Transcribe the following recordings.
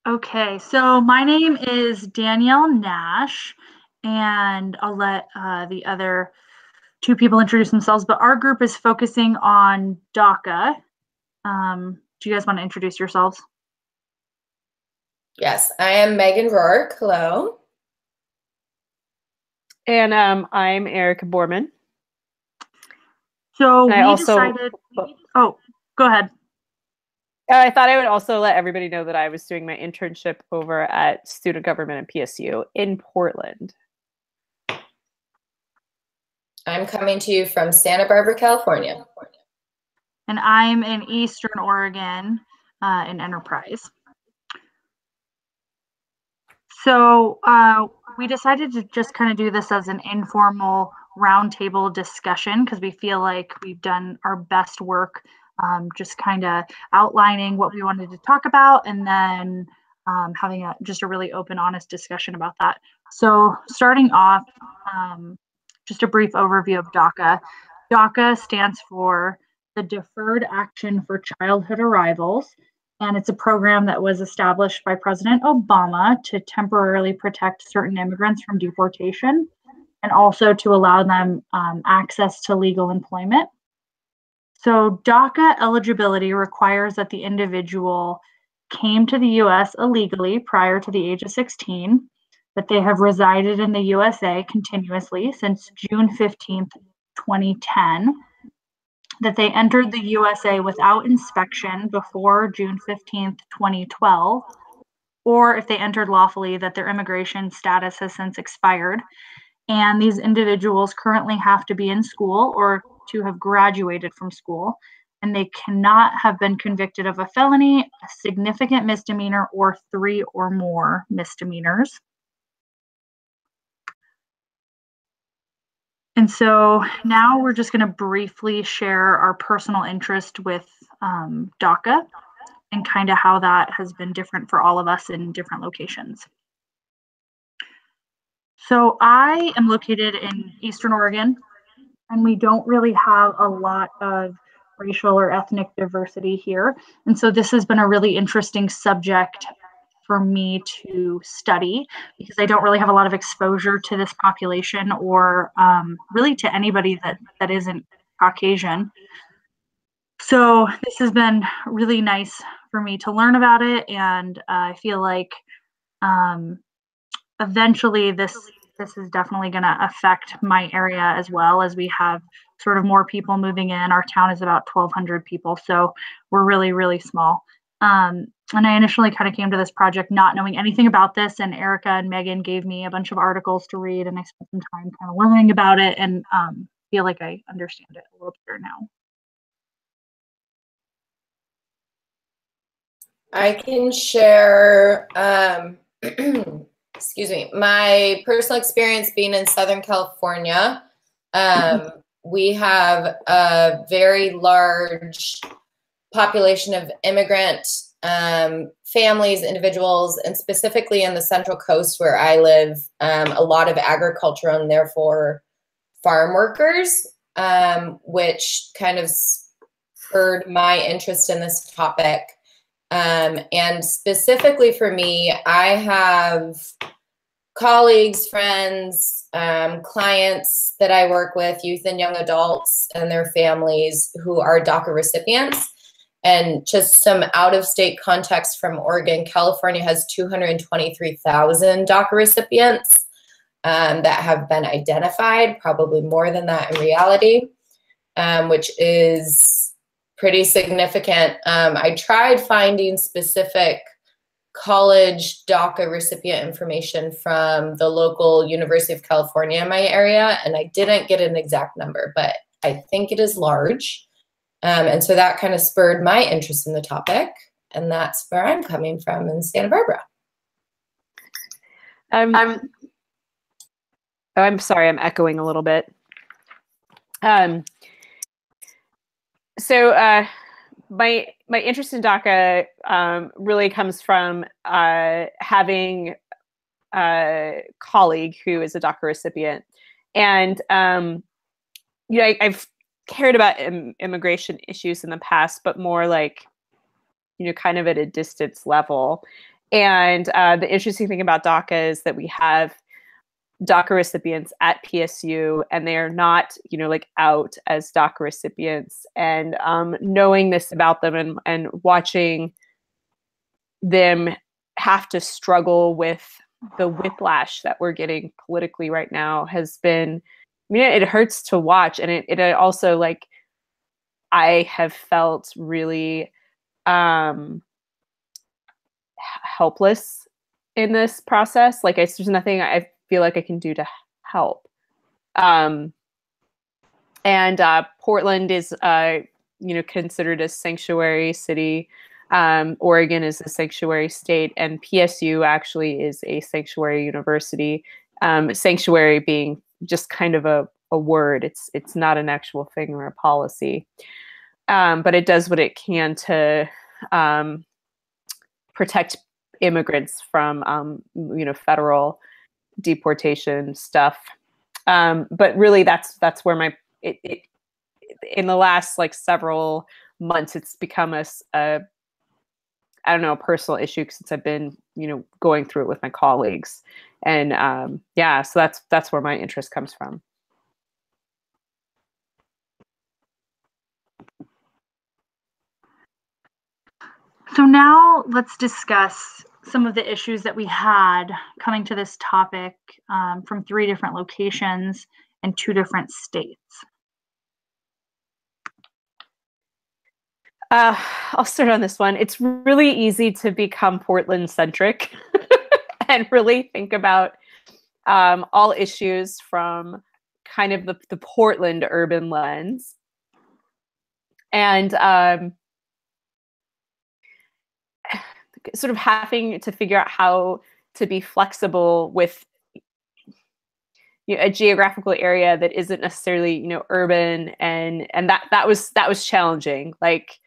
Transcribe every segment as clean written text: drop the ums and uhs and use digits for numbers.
Okay, so my name is Danielle Nash, and I'll let the other two people introduce themselves, but our group is focusing on DACA. Do you guys want to introduce yourselves? Yes, I am Megan Rourke. Hello. And I'm Erica Borman. So I we also, decided, oh, go ahead. I thought I would also let everybody know that I was doing my internship over at Student Government at PSU in Portland. I'm coming to you from Santa Barbara, California. And I'm in Eastern Oregon in Enterprise. So we decided to just kind of do this as an informal roundtable discussion because we feel like we've done our best work just kind of outlining what we wanted to talk about and then having just a really open, honest discussion about that. So starting off, just a brief overview of DACA. DACA stands for the Deferred Action for Childhood Arrivals, and it's a program that was established by President Obama to temporarily protect certain immigrants from deportation and also to allow them access to legal employment. So DACA eligibility requires that the individual came to the US illegally prior to the age of 16, that they have resided in the USA continuously since June 15th, 2010, that they entered the USA without inspection before June 15th, 2012, or if they entered lawfully, that their immigration status has since expired. And these individuals currently have to be in school or to have graduated from school, and they cannot have been convicted of a felony, a significant misdemeanor, or 3 or more misdemeanors. And so now we're just going to briefly share our personal interest with DACA and kind of how that has been different for all of us in different locations. So I am located in Eastern Oregon, and we don't really have a lot of racial or ethnic diversity here. And so this has been a really interesting subject for me to study because I don't really have a lot of exposure to this population or really to anybody that isn't Caucasian. So this has been really nice for me to learn about it, and I feel like eventually this is definitely going to affect my area as well as we have sort of more people moving in. Our town is about 1,200 people, so we're really, really small. And I initially kind of came to this project not knowing anything about this, and Erica and Megan gave me a bunch of articles to read, and I spent some time kind of learning about it and feel like I understand it a little better now. I can share, excuse me, my personal experience being in Southern California. We have a very large population of immigrant families, individuals, and specifically in the Central Coast where I live, a lot of agriculture and therefore farm workers, which kind of spurred my interest in this topic. And specifically for me, I have colleagues, friends, clients that I work with, youth and young adults and their families who are DACA recipients. And just some out-of-state context from Oregon, California has 223,000 DACA recipients that have been identified, probably more than that in reality, which is pretty significant. I tried finding specific college DACA recipient information from the local University of California in my area, and I didn't get an exact number, but I think it is large. And so that kind of spurred my interest in the topic, and that's where I'm coming from in Santa Barbara. I'm sorry, I'm echoing a little bit. So my interest in DACA really comes from having a colleague who is a DACA recipient, and you know, I've cared about immigration issues in the past, but more like, kind of at a distance level. And the interesting thing about DACA is that we have DACA recipients at PSU, and they are not, like out as DACA recipients. And knowing this about them and watching them have to struggle with the whiplash that we're getting politically right now has been, it hurts to watch. And it also, like, I have felt really helpless in this process. Like, there's nothing I feel like I can do to help. And Portland is, considered a sanctuary city. Oregon is a sanctuary state, and PSU actually is a sanctuary university. Sanctuary being just kind of a word. It's not an actual thing or a policy. But it does what it can to protect immigrants from, federal deportation stuff. But really, that's where in the last so months, it's become a personal issue since I've been, going through it with my colleagues. And so that's where my interest comes from. So now let's discuss some of the issues that we had coming to this topic from 3 different locations and 2 different states. I'll start on this one. It's really easy to become Portland-centric and really think about all issues from kind of the Portland urban lens. And sort of having to figure out how to be flexible with a geographical area that isn't necessarily, urban, and that was challenging. Like,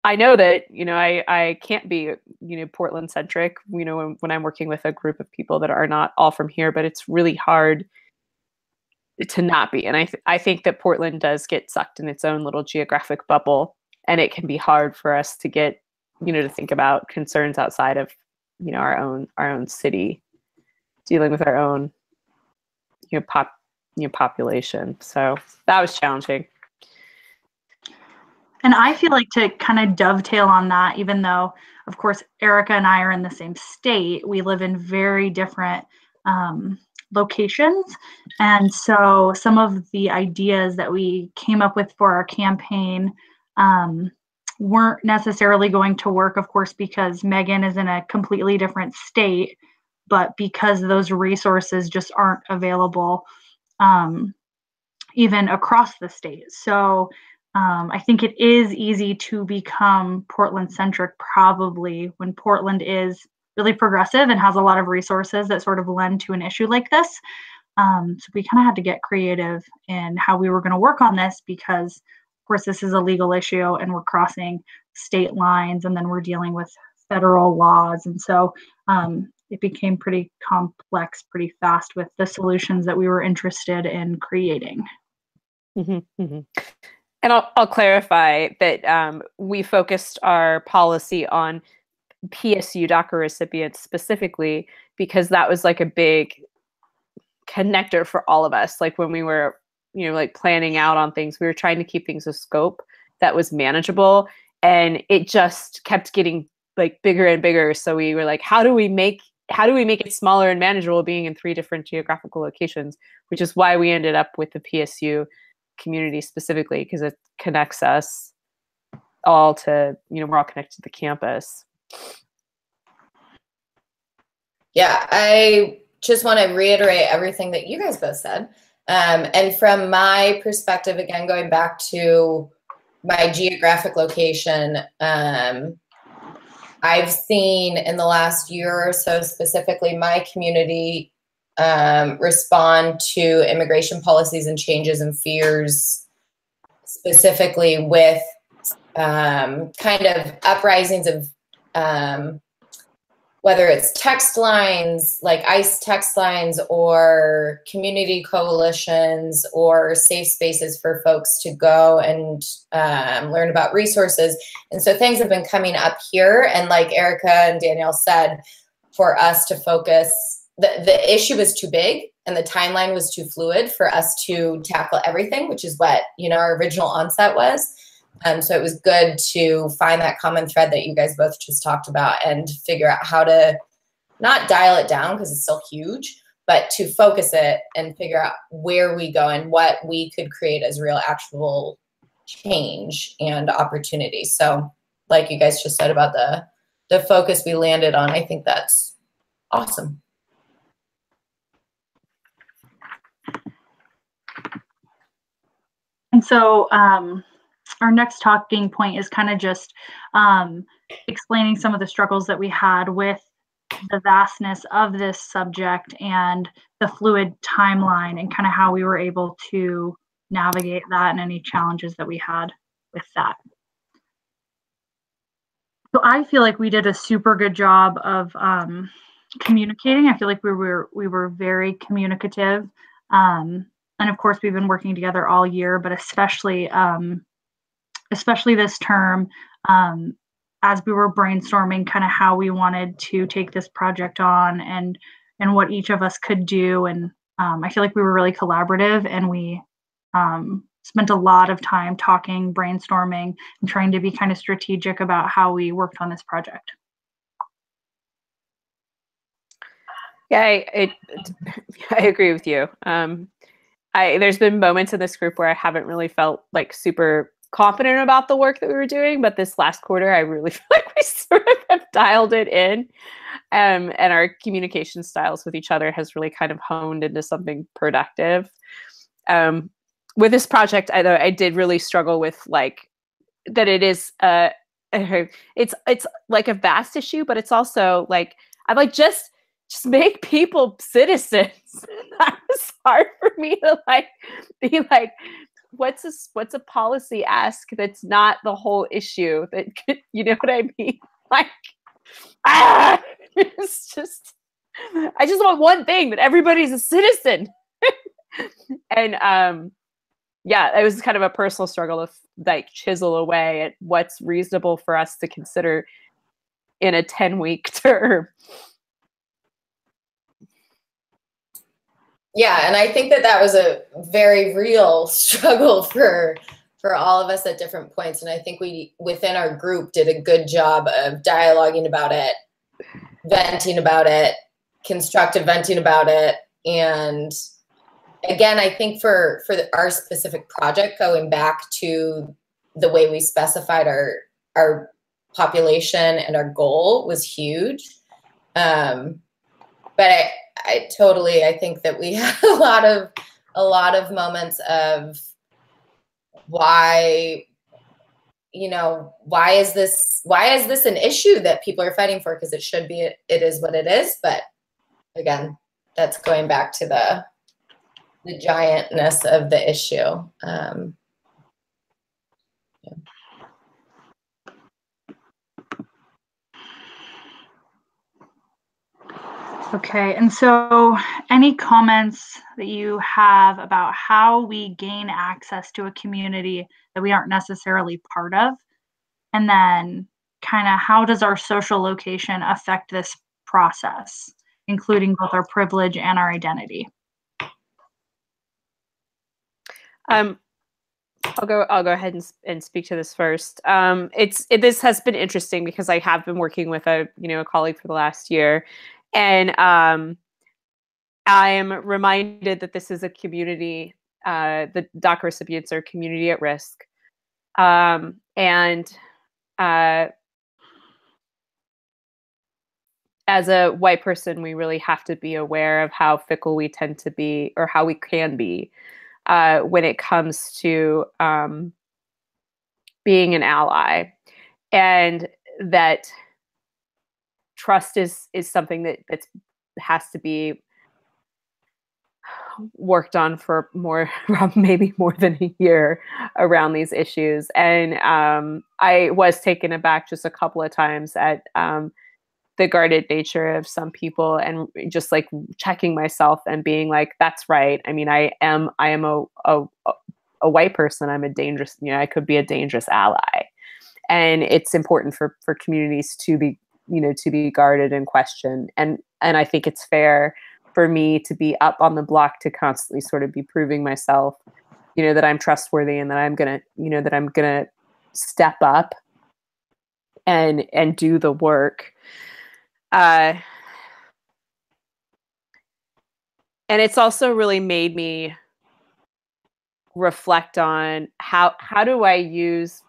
I know that, I can't be, Portland centric, when I'm working with a group of people that are not all from here, but it's really hard to not be. And I think that Portland does get sucked in its own little geographic bubble, and it can be hard for us to get, to think about concerns outside of, our own city, dealing with our own, population. So that was challenging. And I feel like, to kind of dovetail on that, even though, of course, Erica and I are in the same state, we live in very different locations. And so some of the ideas that we came up with for our campaign weren't necessarily going to work, of course, because Megan is in a completely different state, but because those resources just aren't available even across the state. So I think it is easy to become Portland-centric, probably, when Portland is really progressive and has a lot of resources that sort of lend to an issue like this. So we kind of had to get creative in how we were going to work on this, because, of course, this is a legal issue and we're crossing state lines, and then we're dealing with federal laws. And so it became pretty complex pretty fast with the solutions that we were interested in creating. Mm-hmm, mm-hmm. And I'll clarify that we focused our policy on PSU DACA recipients specifically, because that was like a big connector for all of us. Like, when we were, like planning out on things, we were trying to keep things a scope that was manageable, and it just kept getting like bigger and bigger. So we were like, how do we make it smaller and manageable, being in 3 different geographical locations, which is why we ended up with the PSU community specifically, because it connects us all to, we're all connected to the campus. Yeah, I just want to reiterate everything that you guys both said. And from my perspective, again, going back to my geographic location, I've seen in the last year or so, specifically, my community respond to immigration policies and changes and fears, specifically with kind of uprisings of whether it's text lines, like ICE text lines, or community coalitions, or safe spaces for folks to go and learn about resources. And so things have been coming up here. And like Erica and Danielle said, for us to focus, the issue was too big and the timeline was too fluid for us to tackle everything, which is what, you know, our original onset was. So it was good to find that common thread that you guys both just talked about and figure out how to not dial it down because it's still huge, but to focus it and figure out where we go and what we could create as real actual change and opportunity. So like you guys just said about the focus we landed on, I think that's awesome. And so our next talking point is kind of just explaining some of the struggles that we had with the vastness of this subject and the fluid timeline and kind of how we were able to navigate that and any challenges that we had with that. So I feel like we did a super good job of communicating. I feel like we were very communicative. And of course, we've been working together all year, but especially this term, as we were brainstorming kind of how we wanted to take this project on and what each of us could do. And I feel like we were really collaborative, and we spent a lot of time talking, brainstorming, and trying to be kind of strategic about how we worked on this project. Yeah, I agree with you. There's been moments in this group where I haven't really felt like super confident about the work that we were doing, but this last quarter, I really feel like we sort of have dialed it in, and our communication styles with each other has really kind of honed into something productive. With this project, I did really struggle with like that it is it's like a vast issue, but it's also like I'm like just make people citizens. That was hard for me to like be like, what's a policy ask that's not the whole issue? That you know what I mean? Like, it's just I just want one thing, that everybody's a citizen. And yeah, it was kind of a personal struggle to like chisel away at what's reasonable for us to consider in a 10-week term. Yeah, and I think that was a very real struggle for all of us at different points. And I think we, within our group, did a good job of dialoguing about it, venting about it, constructive venting about it. And again, I think for our specific project, going back to the way we specified our population and our goal was huge. But I totally, I think that we had a lot of moments of why, you know, why is this an issue that people are fighting for? Because it should be, it is what it is. But again, that's going back to the giantness of the issue. Yeah. Okay, and so any comments that you have about how we gain access to a community that we aren't necessarily part of? And then kind of how does our social location affect this process, including both our privilege and our identity? I'll go ahead and speak to this first. This has been interesting because I have been working with a colleague for the last year, and I am reminded that this is a community. The DACA recipients are community at risk, and as a white person, we really have to be aware of how fickle we tend to be, or how we can be, when it comes to being an ally, and that trust is something that has to be worked on for maybe more than a year around these issues. And I was taken aback just a couple of times at the guarded nature of some people, and just like checking myself and being like, that's right. I mean, I am a white person. I'm a dangerous, I could be a dangerous ally. And it's important for communities to be, to be guarded and questioned. And I think it's fair for me to be up on the block to constantly sort of be proving myself, that I'm trustworthy, and that I'm gonna step up and do the work. And it's also really made me reflect on how do I use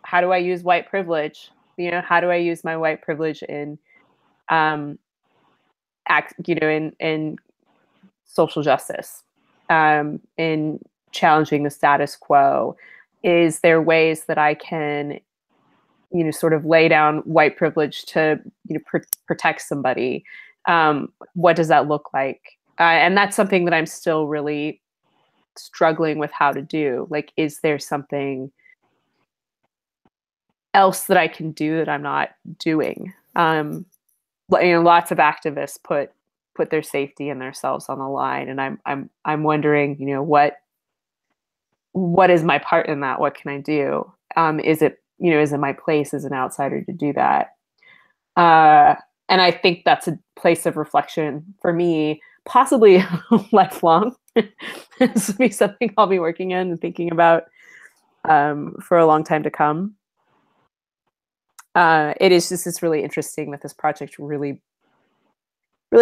white privilege? How do I use my white privilege in in social justice, in challenging the status quo? Is there ways that I can, sort of lay down white privilege to, protect somebody? What does that look like? And that's something that I'm still really struggling with how to do. Like, is there something else that I can do that I'm not doing? Lots of activists put their safety and themselves on the line, and I'm wondering, what is my part in that? What can I do? Is it my place as an outsider to do that? And I think that's a place of reflection for me, possibly lifelong. This will be something I'll be working in and thinking about for a long time to come. It is just, it's really interesting that this project really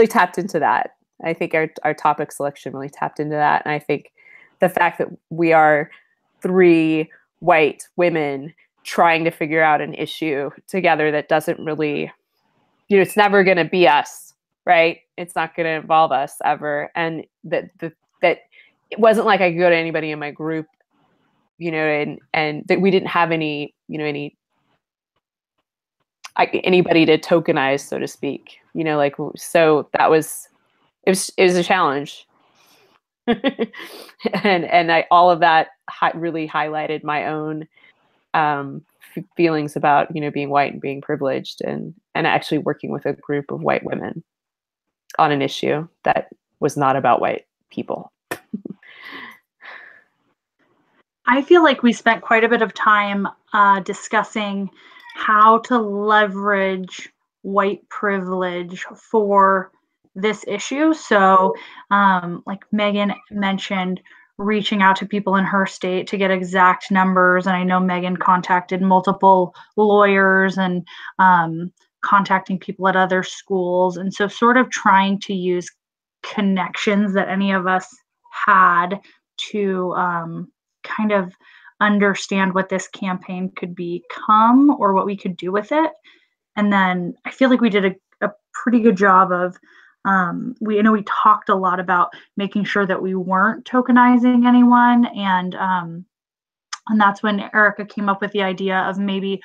tapped into that. I think our topic selection really tapped into that. And I think the fact that we are 3 white women trying to figure out an issue together that doesn't really, it's never going to be us, right? It's not going to involve us ever. And that it wasn't like I could go to anybody in my group, and that we didn't have any, anybody to tokenize, so to speak, so that was, it was a challenge. and all of that really highlighted my own feelings about, being white and being privileged, and actually working with a group of white women on an issue that was not about white people. I feel like we spent quite a bit of time discussing how to leverage white privilege for this issue. So like Megan mentioned, reaching out to people in her state to get exact numbers. And I know Megan contacted multiple lawyers and contacting people at other schools. And so sort of trying to use connections that any of us had to kind of understand what this campaign could become or what we could do with it. And then I feel like we did a pretty good job of, we talked a lot about making sure that we weren't tokenizing anyone. And that's when Erica came up with the idea of maybe,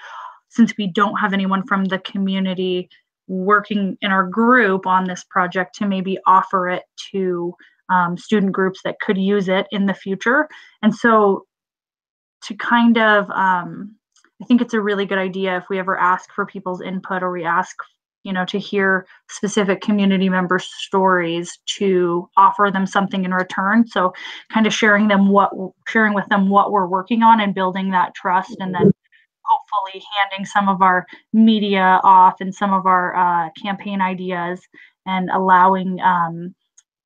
since we don't have anyone from the community working in our group on this project, to maybe offer it to student groups that could use it in the future. And so to kind of, I think it's a really good idea if we ever ask for people's input, or we ask, to hear specific community members' stories, to offer them something in return. So kind of sharing with them what we're working on and building that trust, and then hopefully handing some of our media off and some of our campaign ideas, and allowing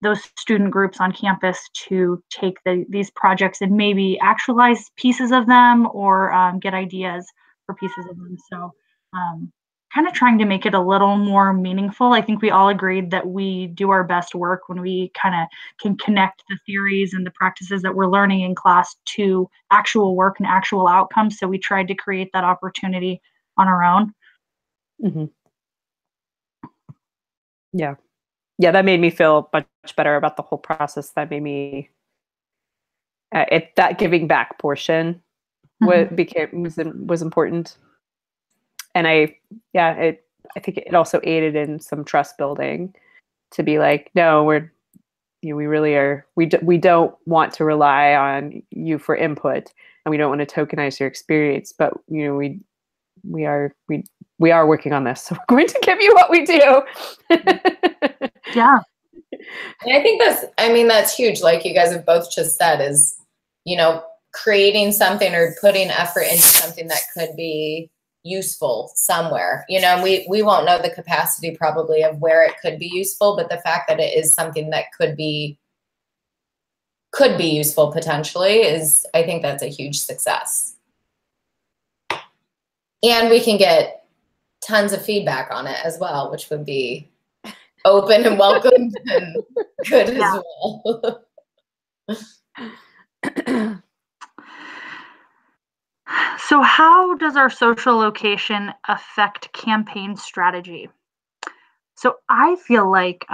those student groups on campus to take these projects and maybe actualize pieces of them, or get ideas for pieces of them. So kind of trying to make it a little more meaningful. I think we all agreed that we do our best work when we kind of can connect the theories and the practices that we're learning in class to actual work and actual outcomes. So we tried to create that opportunity on our own. Mm-hmm. Yeah, that made me feel much better about the whole process. That made me that giving back portion was important. And I think it also aided in some trust building, to be like, no, we really are. We don't want to rely on you for input, and we don't want to tokenize your experience. But we we are working on this. So we're going to give you what we do. Yeah. And I think that's huge. Like you guys have both just said is, creating something or putting effort into something that could be useful somewhere, and we won't know the capacity probably of where it could be useful, but the fact that it is something that could be useful potentially is, I think that's a huge success. And we can get tons of feedback on it as well, which would be open and welcomed and good as well. So how does our social location affect campaign strategy? So I feel like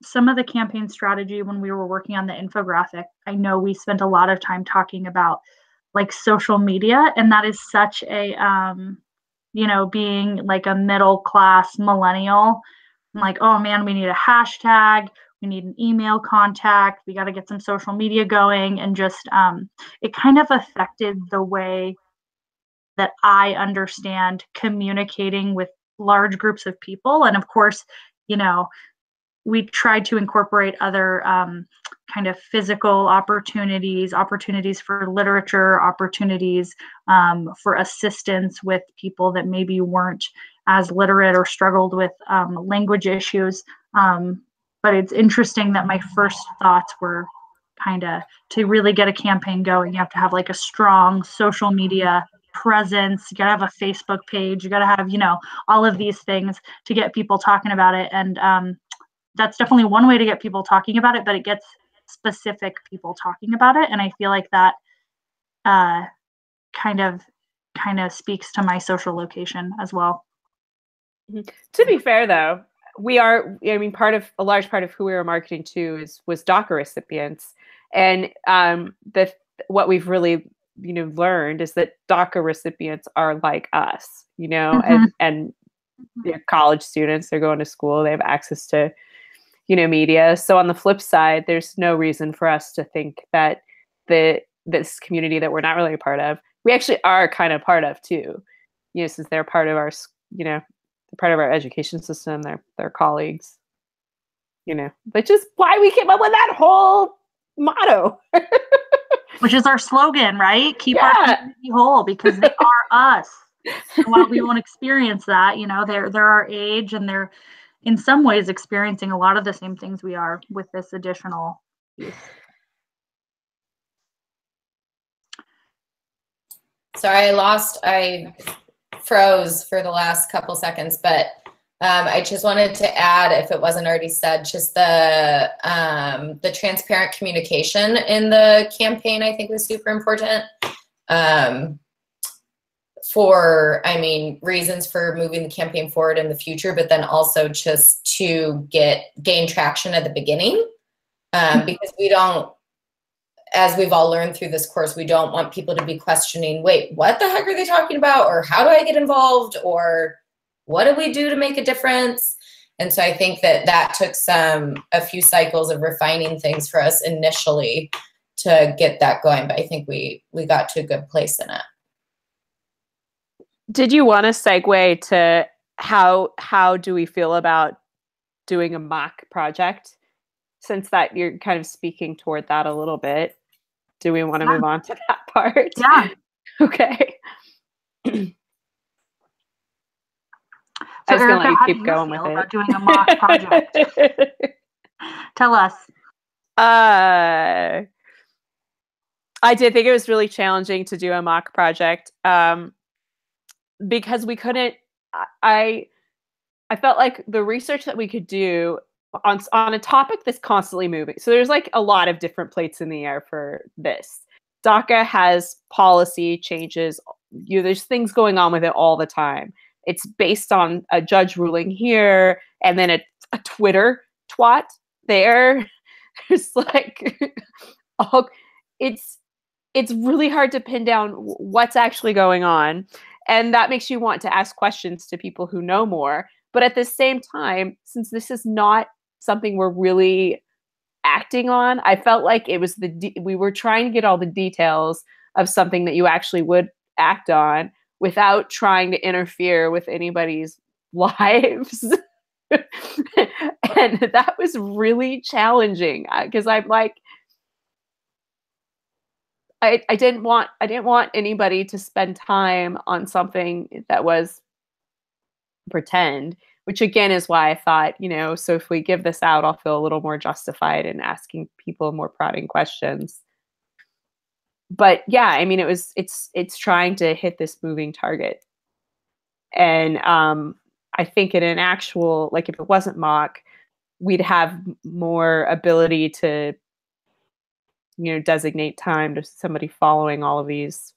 some of the campaign strategy when we were working on the infographic, I know we spent a lot of time talking about like social media, and that is such a, being like a middle class millennial, I'm like, oh man, we need a hashtag, we need an email contact, we got to get some social media going, and just it kind of affected the way that I understand communicating with large groups of people. And of course, we tried to incorporate other kind of physical opportunities for literature, opportunities for assistance with people that maybe weren't as literate or struggled with language issues. But it's interesting that my first thoughts were kind of, to really get a campaign going, you have to have like a strong social media presence, you gotta have a Facebook page, you gotta have, all of these things to get people talking about it. And that's definitely one way to get people talking about it, but it gets specific people talking about it. And I feel like that kind of speaks to my social location as well. To be fair though, a large part of who we were marketing to was DACA recipients. And what we've really learned is that DACA recipients are like us, and they're college students, they're going to school, they have access to, media. So on the flip side, there's no reason for us to think that this community that we're not really a part of, we actually are kind of part of too, since they're part of our, part of our education system, they're colleagues, which is why we came up with that whole motto. Which is our slogan, right? Keep our community whole, because they are us. And while we won't experience that, they're our age, and they're in some ways experiencing a lot of the same things we are with this additional piece. Sorry, I froze for the last couple seconds, but I just wanted to add, if it wasn't already said, just the transparent communication in the campaign, I think, was super important for, reasons for moving the campaign forward in the future, but then also just to gain traction at the beginning, because we don't, as we've all learned through this course, we don't want people to be questioning, wait, what the heck are they talking about? Or how do I get involved? Or what do we do to make a difference? And so I think that took a few cycles of refining things for us initially to get that going. But I think we got to a good place in it. Did you want to segue to how do we feel about doing a mock project? Since that you're kind of speaking toward that a little bit, do we want to move on to that part? Yeah. Okay. So Erica, how do you feel about doing a mock project? Tell us. I did think it was really challenging to do a mock project because we couldn't. I felt like the research that we could do on a topic that's constantly moving. So there's like a lot of different plates in the air for this. DACA has policy changes. There's things going on with it all the time. It's based on a judge ruling here, and then a Twitter twat there. It's like, it's really hard to pin down what's actually going on. And that makes you want to ask questions to people who know more. But at the same time, since this is not something we're really acting on, I felt like it was we were trying to get all the details of something that you actually would act on without trying to interfere with anybody's lives. And that was really challenging because I'm like, I didn't want anybody to spend time on something that was pretend, which again is why I thought, so if we give this out, I'll feel a little more justified in asking people more prodding questions. But yeah, I mean, it's trying to hit this moving target. And I think in an actual, like if it wasn't mock, we'd have more ability to, designate time to somebody following all of these,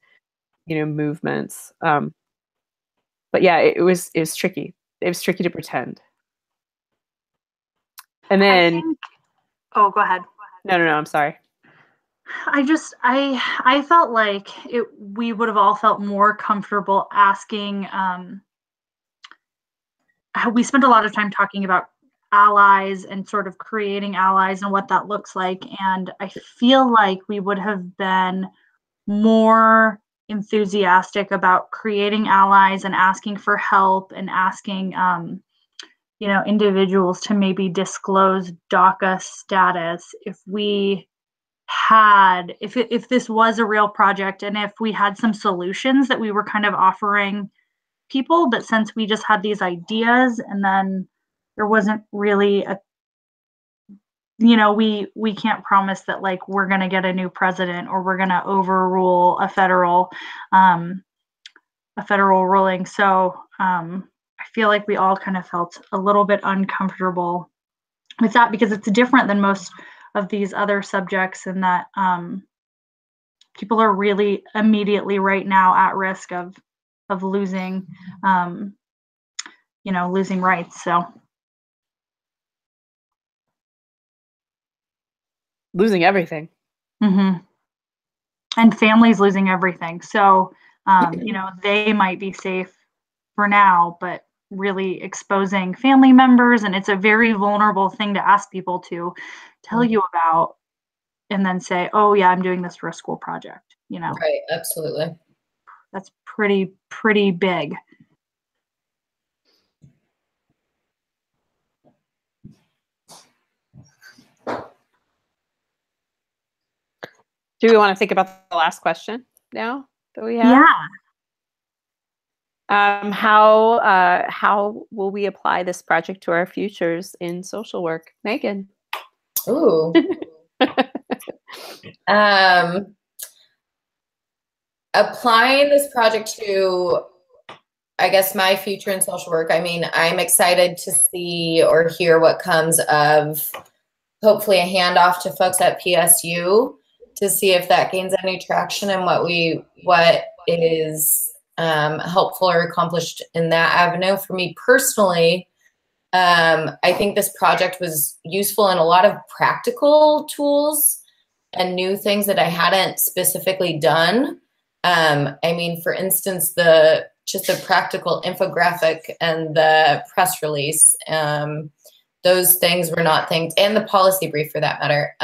movements. But yeah, it was tricky. It was tricky to pretend. And then, oh, go ahead. No, I'm sorry. I felt like we would have all felt more comfortable asking. We spent a lot of time talking about allies and sort of creating allies and what that looks like. And I feel like we would have been more enthusiastic about creating allies and asking for help and asking, individuals to maybe disclose DACA status if we had, if this was a real project and if we had some solutions that we were kind of offering people. But since we just had these ideas and then there wasn't really we can't promise that like we're going to get a new president or we're going to overrule a federal ruling. So I feel like we all kind of felt a little bit uncomfortable with that because it's different than most of these other subjects in that people are really immediately right now at risk of losing losing rights. So losing everything. Mm-hmm. And families losing everything. So they might be safe for now, but really exposing family members, and it's a very vulnerable thing to ask people to tell you about and then say, oh yeah, I'm doing this for a school project, Right, absolutely. That's pretty big. Do we want to think about the last question now that we have? Yeah. How will we apply this project to our futures in social work? Megan. Ooh. Applying this project to, I guess, my future in social work. I mean, I'm excited to see or hear what comes of hopefully a handoff to folks at PSU to see if that gains any traction and what is helpful or accomplished in that avenue. For me personally, I think this project was useful in a lot of practical tools and new things that I hadn't specifically done. I mean, for instance, just the practical infographic and the press release, those things were not things, and the policy brief for that matter.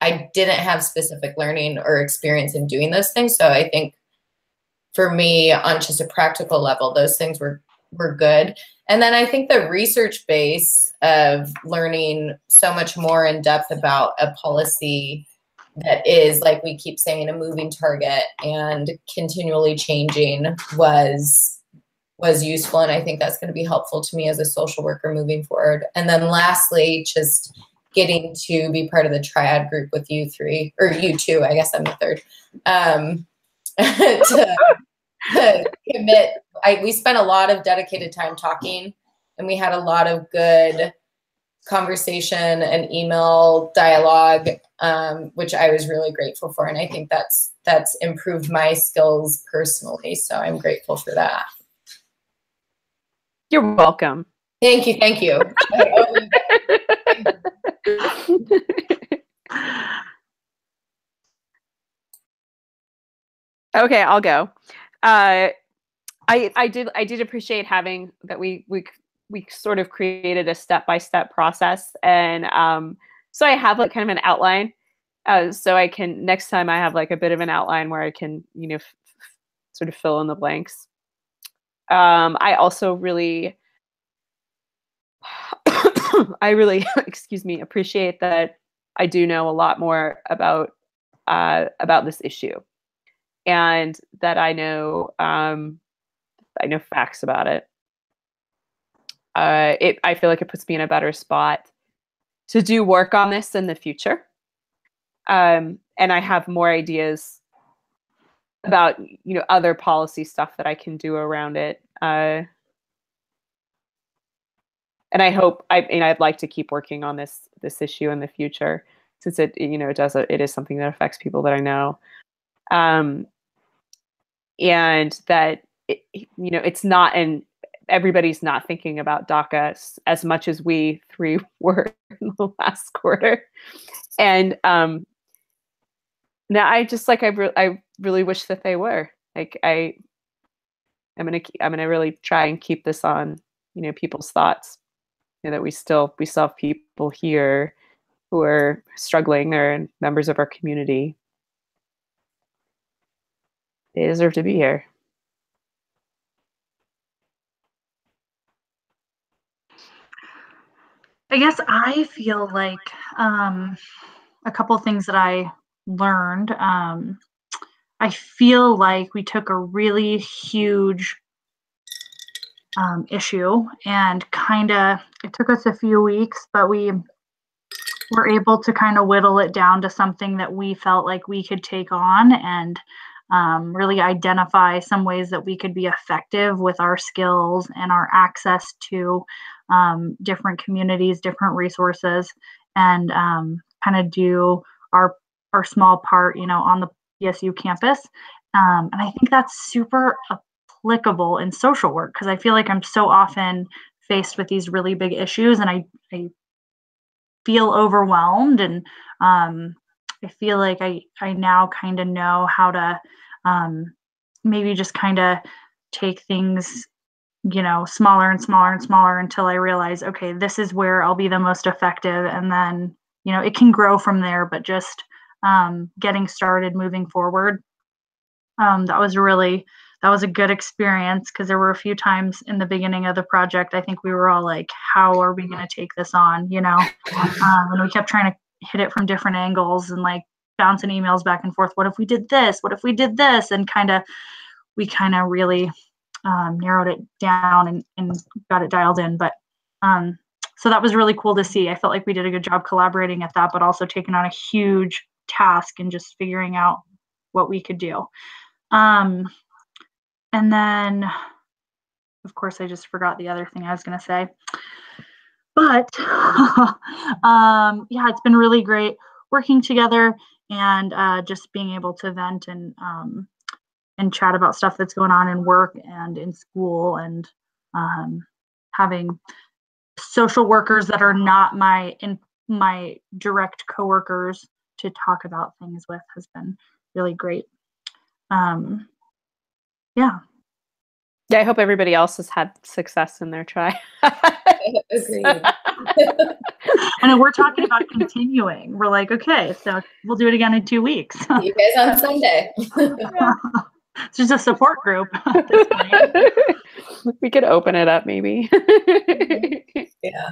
I didn't have specific learning or experience in doing those things. So I think for me, on just a practical level, those things were good. And then I think the research base of learning so much more in depth about a policy that is, like we keep saying, a moving target and continually changing was useful. And I think that's going to be helpful to me as a social worker moving forward. And then lastly, just getting to be part of the triad group with you three, or you two, I guess I'm the third, to commit. We spent a lot of dedicated time talking, and we had a lot of good conversation and email dialogue, which I was really grateful for. And I think that's improved my skills personally. So I'm grateful for that. You're welcome. Thank you. Thank you. Okay, I'll go. I did appreciate having that we sort of created a step-by-step process, and so I have like kind of an outline, so I can, next time I have like a bit of an outline where I can sort of fill in the blanks. I also really, excuse me, appreciate that I do know a lot more about this issue, and that I know facts about it. I feel like it puts me in a better spot to do work on this in the future. And I have more ideas about, other policy stuff that I can do around it. And I hope I'd like to keep working on this issue in the future, since it is something that affects people that I know. And that it's not everybody's not thinking about DACA as much as we three were in the last quarter. And now I just I really wish that they were. I'm gonna really try and keep this on people's thoughts. That we still have people here who are struggling. They're members of our community. They deserve to be here. I guess I feel like a couple of things that I learned. I feel like we took a really huge issue, and it took us a few weeks, but we were able to kind of whittle it down to something that we felt like we could take on, and really identify some ways that we could be effective with our skills and our access to different communities, different resources, and kind of do our small part, on the PSU campus. And I think that's super applicable in social work, because I feel like I'm so often faced with these really big issues, and I feel overwhelmed, and I feel like I now kind of know how to maybe just kind of take things, smaller and smaller and smaller, until I realize, okay, this is where I'll be the most effective. And then, it can grow from there, but just getting started, moving forward. That was a good experience, because there were a few times in the beginning of the project, I think we were all like, how are we going to take this on? And we kept trying to hit it from different angles, and like bouncing emails back and forth. What if we did this? What if we did this? And we really narrowed it down and got it dialed in. But so that was really cool to see. I felt like we did a good job collaborating at that, but also taking on a huge task and just figuring out what we could do. And then, of course, I just forgot the other thing I was going to say. But yeah, it's been really great working together, and just being able to vent and chat about stuff that's going on in work and in school, and having social workers that are not my direct coworkers to talk about things with has been really great. Yeah. Yeah, I hope everybody else has had success in their try. Agreed. And we're talking about continuing. We're like, okay, so we'll do it again in 2 weeks. See you guys on Sunday. It's just a support group. We could open it up, maybe. Yeah.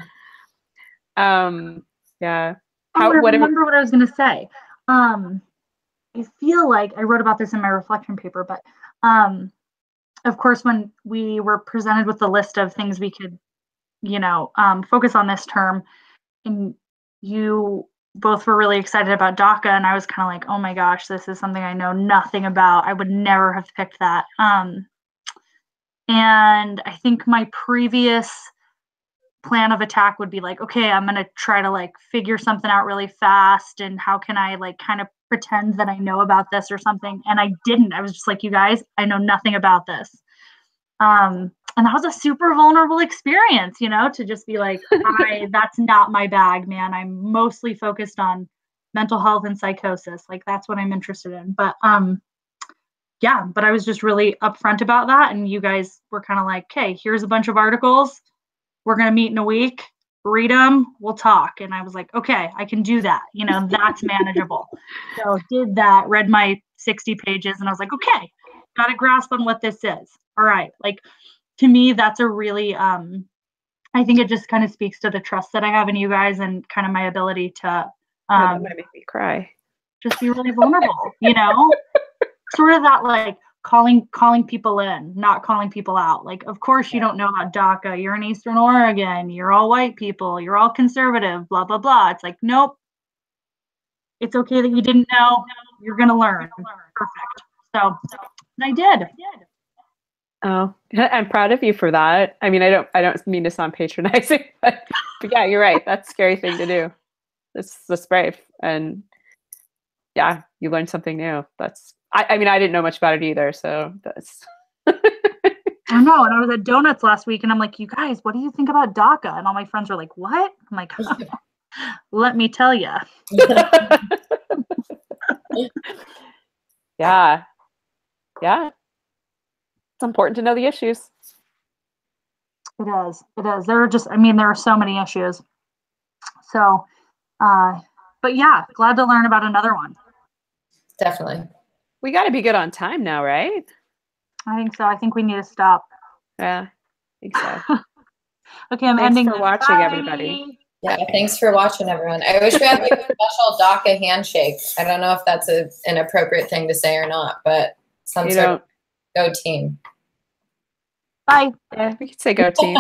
Yeah. I remember what I was going to say. I feel like I wrote about this in my reflection paper, but of course, when we were presented with the list of things we could, focus on this term, and you both were really excited about DACA, and I was kind of like, oh my gosh, this is something I know nothing about. I would never have picked that. And I think my previous plan of attack would be like, okay, I'm going to try to figure something out really fast, and how can I kind of pretend that I know about this or something. And I didn't. I was just like, you guys, I know nothing about this. And that was a super vulnerable experience, to just be like, that's not my bag, man. I'm mostly focused on mental health and psychosis. That's what I'm interested in. But yeah, but I was just really upfront about that. And you guys were kind of like, okay, here's a bunch of articles. We're going to meet in a week, read them, we'll talk. And I was like, okay, I can do that. That's manageable. So did that, read my 60 pages, and I was like, okay, got a grasp on what this is. All right. Like, to me, that's a really, I think it just kind of speaks to the trust that I have in you guys and kind of my ability to that might make me cry. just be really vulnerable, you know? Sort of that like calling people in, not calling people out. Like, of course you don't know about DACA. You're in Eastern Oregon. You're all white people. You're all conservative, blah, blah, blah. It's like, nope. It's okay that you didn't know. You're going to learn. Perfect. So I did. Oh, I'm proud of you for that. I mean, I don't mean to sound patronizing, but yeah, you're right. That's a scary thing to do. That's brave. And yeah, you learned something new. I mean, I didn't know much about it either. So that's. I know. And I was at Donuts last week and I'm like, you guys, what do you think about DACA? And all my friends were like, what? I'm like, let me tell you. Yeah. Yeah. It's important to know the issues. It is. There are so many issues. So, but yeah, glad to learn about another one. Definitely. We got to be good on time now, right? I think so. I think we need to stop. Yeah, I think so. Okay, I'm Thanks ending. for watching, everybody. Yeah, thanks for watching, everyone. I wish we had like a special DACA handshake. I don't know if that's an appropriate thing to say or not, but some sort of go team. Bye. Yeah, we could say go team.